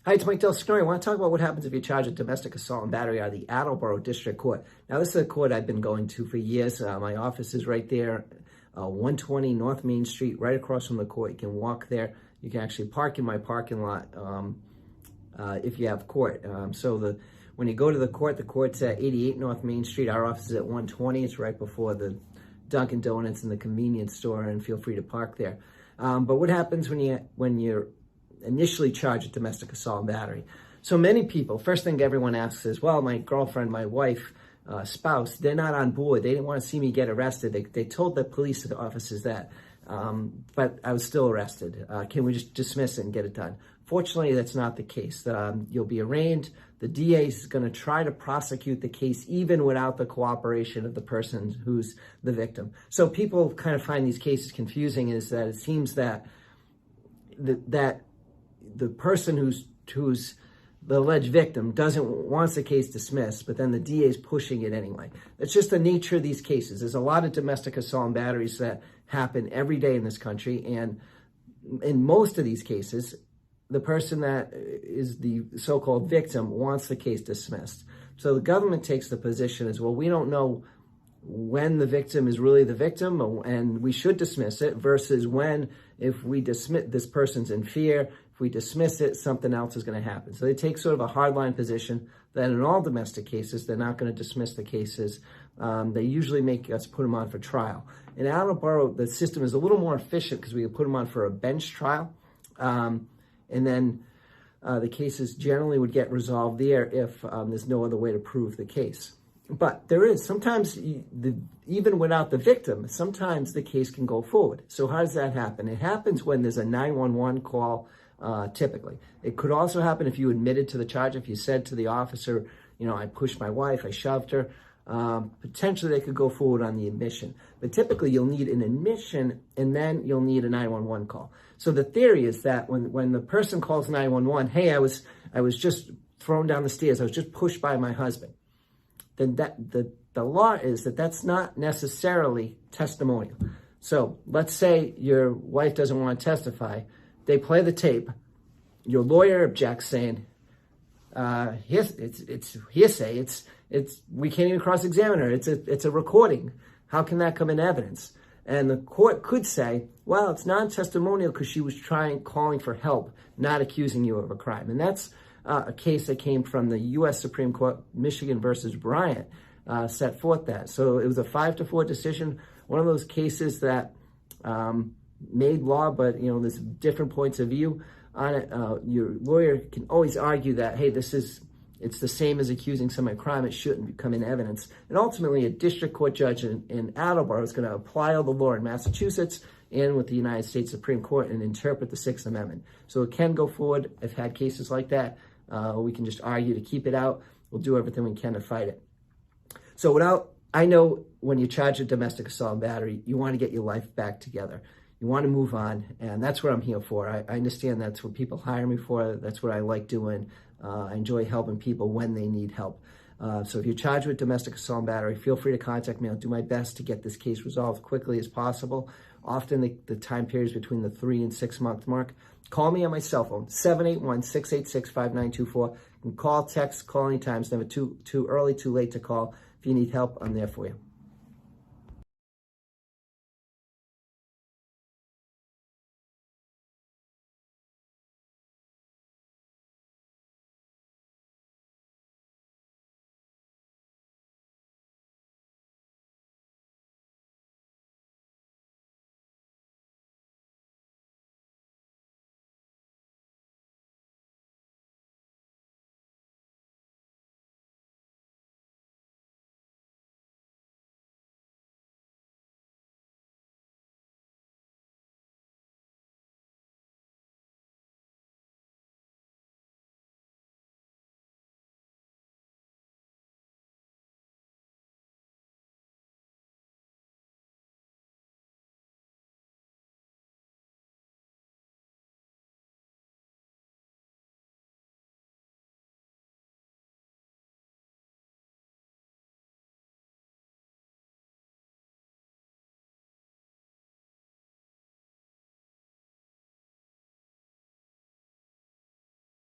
Hi, it's Mike Delsignore. I want to talk about what happens if you're charged with domestic assault and battery out of the Attleboro District Court. Now, this is a court I've been going to for years. My office is right there, 120 North Main Street, right across from the court. You can walk there. You can actually park in my parking lot if you have court. When you go to the court's at 88 North Main Street. Our office is at 120. It's right before the Dunkin Donuts and the convenience store, and feel free to park there. But what happens when you're initially charged with domestic assault and battery? So many people, first thing everyone asks is, well, my girlfriend, my wife, spouse, they're not on board. They didn't want to see me get arrested. They told the police officers that, but I was still arrested. Can we just dismiss it and get it done? Fortunately, that's not the case. You'll be arraigned. The DA is going to try to prosecute the case even without the cooperation of the person who's the victim. So people kind of find these cases confusing, is that it seems that the person who's the alleged victim wants the case dismissed, but then the DA is pushing it anyway. It's just the nature of these cases. There's a lot of domestic assault and batteries that happen every day in this country, and in most of these cases, the person that is the so-called victim wants the case dismissed. So the government takes the position as, well, we don't know when the victim is really the victim and we should dismiss it, versus when, if we dismiss, this person's in fear, if we dismiss it, something else is going to happen. So they take sort of a hardline position that in all domestic cases, they're not going to dismiss the cases. They usually make us put them on for trial. In Attleboro, the system is a little more efficient because we put them on for a bench trial. And then the cases generally would get resolved there if there's no other way to prove the case. But there is, sometimes, even without the victim, sometimes the case can go forward. So how does that happen? It happens when there's a 911 call, typically. It could also happen if you admitted to the charge, if you said to the officer, you know, I pushed my wife, I shoved her. Potentially they could go forward on the admission. But typically you'll need an admission and then you'll need a 911 call. So the theory is that when the person calls 911, hey, I was just thrown down the stairs, I was just pushed by my husband, then the law is that that's not necessarily testimonial. So let's say your wife doesn't want to testify. They play the tape. Your lawyer objects, saying, it's hearsay. We can't even cross-examine her. It's a recording. How can that come in evidence? And the court could say, well, it's non-testimonial because she was calling for help, not accusing you of a crime. And that's a case that came from the U.S. Supreme Court, Michigan versus Bryant, set forth that. So it was a 5-4 decision, one of those cases that made law, but, you know, there's different points of view on it. Your lawyer can always argue that, hey, it's the same as accusing someone of crime. It shouldn't come in evidence. And ultimately, a district court judge in Attleboro is going to apply all the law in Massachusetts and with the United States Supreme Court and interpret the Sixth Amendment. So it can go forward. I've had cases like that. We can just argue to keep it out. We'll do everything we can to fight it. So I know when you're charged with domestic assault and battery, you want to get your life back together. You want to move on, and that's what I'm here for. I understand that's what people hire me for. That's what I like doing. I enjoy helping people when they need help. So if you're charged with domestic assault and battery, feel free to contact me. I'll do my best to get this case resolved quickly as possible. Often the time period is between the 3 and 6 month mark. Call me on my cell phone, 781-686-5924. You can call, text, call anytime. It's never too early, too late to call. If you need help, I'm there for you.